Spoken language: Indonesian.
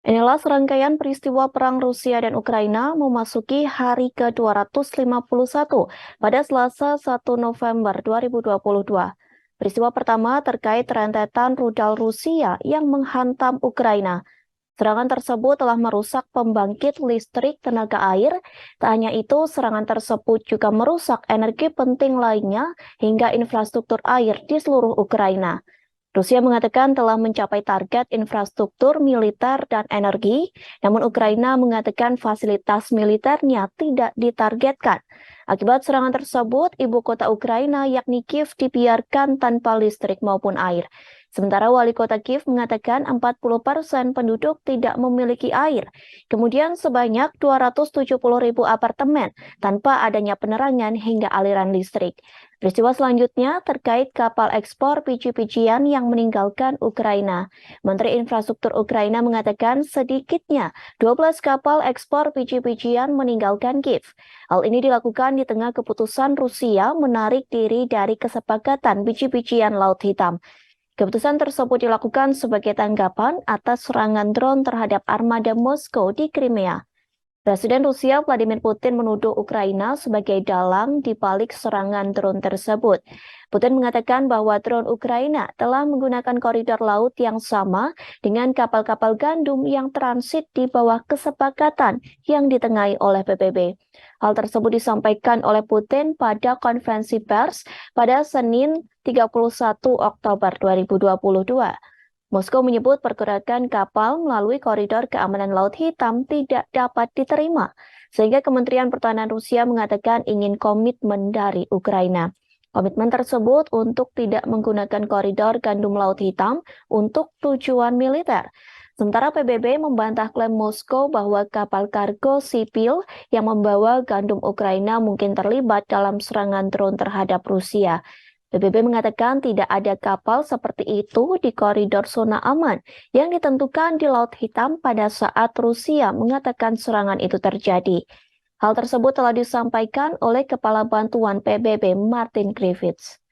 Inilah serangkaian peristiwa perang Rusia dan Ukraina memasuki hari ke-251 pada Selasa 1 November 2022. Peristiwa pertama terkait rentetan rudal Rusia yang menghantam Ukraina. Serangan tersebut telah merusak pembangkit listrik tenaga air. Tak hanya itu, serangan tersebut juga merusak energi penting lainnya hingga infrastruktur air di seluruh Ukraina. Rusia mengatakan telah mencapai target infrastruktur militer dan energi, namun Ukraina mengatakan fasilitas militernya tidak ditargetkan. Akibat serangan tersebut, ibu kota Ukraina yakni Kiev dibiarkan tanpa listrik maupun air. Sementara wali kota Kiev mengatakan 40% penduduk tidak memiliki air. Kemudian sebanyak 270.000 apartemen tanpa adanya penerangan hingga aliran listrik. Peristiwa selanjutnya terkait kapal ekspor biji-bijian yang meninggalkan Ukraina. Menteri Infrastruktur Ukraina mengatakan sedikitnya 12 kapal ekspor biji-bijian meninggalkan Kiev. Hal ini dilakukan di tengah keputusan Rusia menarik diri dari kesepakatan biji-bijian Laut Hitam. Keputusan tersebut dilakukan sebagai tanggapan atas serangan drone terhadap armada Moskow di Crimea. Presiden Rusia Vladimir Putin menuduh Ukraina sebagai dalang di balik serangan drone tersebut. Putin mengatakan bahwa drone Ukraina telah menggunakan koridor laut yang sama dengan kapal-kapal gandum yang transit di bawah kesepakatan yang ditengahi oleh PBB. Hal tersebut disampaikan oleh Putin pada konferensi pers pada Senin 31 Oktober 2022. Moskow menyebut pergerakan kapal melalui koridor keamanan Laut Hitam tidak dapat diterima, sehingga Kementerian Pertahanan Rusia mengatakan ingin komitmen dari Ukraina. Komitmen tersebut untuk tidak menggunakan koridor gandum Laut Hitam untuk tujuan militer. Sementara PBB membantah klaim Moskow bahwa kapal kargo sipil yang membawa gandum Ukraina mungkin terlibat dalam serangan drone terhadap Rusia. PBB mengatakan tidak ada kapal seperti itu di koridor zona aman yang ditentukan di Laut Hitam pada saat Rusia mengatakan serangan itu terjadi. Hal tersebut telah disampaikan oleh Kepala Bantuan PBB Martin Griffiths.